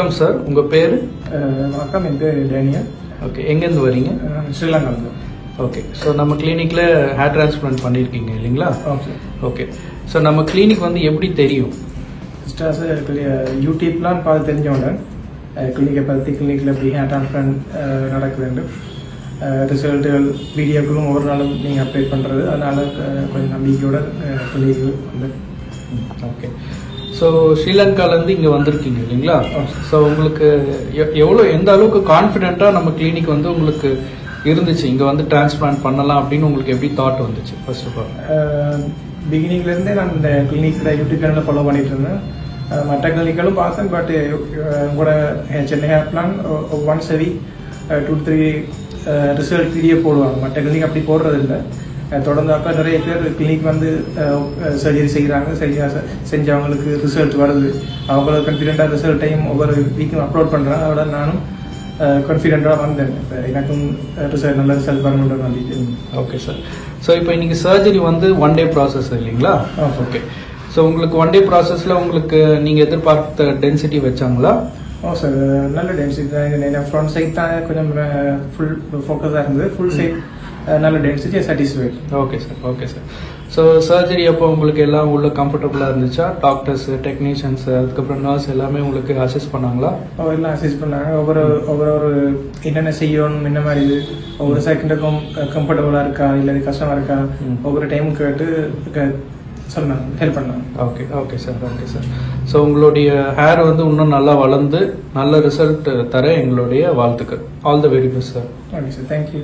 வணக்கம் சார், உங்க பேரு? வணக்கம், என் பேர் டேனியல். ஓகே, எங்கேருந்து வரீங்க? ஸ்ரீலங்காவில். ஓகே, ஸோ நம்ம கிளினிக்ல ஹேர் டிரான்ஸ்பிளான்ட் பண்ணியிருக்கீங்க இல்லைங்களா? ஓகே ஓகே, ஸோ நம்ம கிளினிக் வந்து எப்படி தெரியும்? யூடியூப்லாம் பார்த்து தெரிஞ்சவங்க கிளினிக்கை பற்றி, கிளினிக்கில் எப்படி ஹேர் டிரான்ஸ்பிளான்ட் நடக்குதுண்டு ரிசல்ட்டுகள் வீடியோக்களும் ஒவ்வொரு நாளும் நீங்கள் அப்டேட் பண்ணுறது, அதனால் கொஞ்சம் நம்பிக்கையோட கிளினிக் வந்து. ஓகே, ஸோ ஸ்ரீலங்காலேருந்து இங்கே வந்திருக்கீங்க இல்லைங்களா? ஸோ உங்களுக்கு எந்த அளவுக்கு கான்ஃபிடென்ட்டாக நம்ம கிளினிக் வந்து உங்களுக்கு இருந்துச்சு, இங்கே வந்து டிரான்ஸ்பிளான்ட் பண்ணலாம் அப்படின்னு உங்களுக்கு எப்படி தாட் வந்துச்சு? ஃபர்ஸ்ட் ஆஃப் ஆல் பிகினிங்லேருந்தே நான் இந்த கிளினிக்கில் யூடியூப் சேனலில் ஃபாலோ பண்ணிட்டு இருந்தேன். மற்ற கிளினிக்களும் பார்த்தேன். பட் உங்களோட Chennai hair plan once a week 2-3 result video போடுவாங்க. மற்ற கிளினிக் அப்படி போடுறது இல்லை. தொடர்ந்து அப்போ நிறைய பேர் கிளினிக் வந்து சர்ஜரி செய்கிறாங்க, சரியாக செஞ்சவங்களுக்கு ரிசல்ட் வருது, அவங்களுக்கு கான்ஃபிடென்ட்டாக ரிசல்ட்டையும் ஒவ்வொரு வீக்கும் அப்லோட் பண்ணுறாங்க. அதோட நானும் கான்ஃபிடென்ட்டாக வந்தேன். இப்போ எனக்கும் நல்ல ரிசல்ட் வரணுன்ற நம்பிக்கை. ஓகே சார், ஸோ இப்போ இன்னைக்கு சர்ஜரி வந்து 1 day ப்ராசஸ் இல்லைங்களா? ஓகே, ஸோ உங்களுக்கு 1 day ப்ராசஸில் உங்களுக்கு நீங்கள் எதிர்பார்த்த டென்சிட்டி வச்சாங்களா? சார், நல்ல டென்சிட்டி தான். ஃப்ரண்ட் சைட் தான் கொஞ்சம் ஃபுல் ஃபோக்கஸாக இருந்தது. ஃபுல் சைட் நல்ல density, satisfied. Okay sir, okay sir. So surgery அப்போ உங்களுக்கு எல்லாம் உள்ள கம்ஃபர்டபுளாக இருந்துச்சா? டாக்டர்ஸ், டெக்னீஷியன்ஸ், அதுக்கப்புறம் நர்ஸ் எல்லாமே உங்களுக்கு அசிஸ்ட் பண்ணாங்களா? எல்லாம் அசிஸ்ட் பண்ணாங்க. ஒவ்வொரு என்னென்ன செய்யணும், என்ன மாதிரி இது, ஒவ்வொரு செகண்டுக்கும் கம்ஃபர்டபுளாக இருக்கா இல்லை கஷ்டமாக இருக்கா, ஒவ்வொரு டைமும் கேட்டு சொன்னாங்க, ஹெல்ப் பண்ணாங்க. Okay, okay sir, okay sir. So உங்களுடைய ஹேர் வந்து இன்னும் நல்லா வளர்ந்து நல்ல ரிசல்ட் தர எங்களுடைய வாழ்த்துக்கள். All the very best sir. Okay sir, thank you.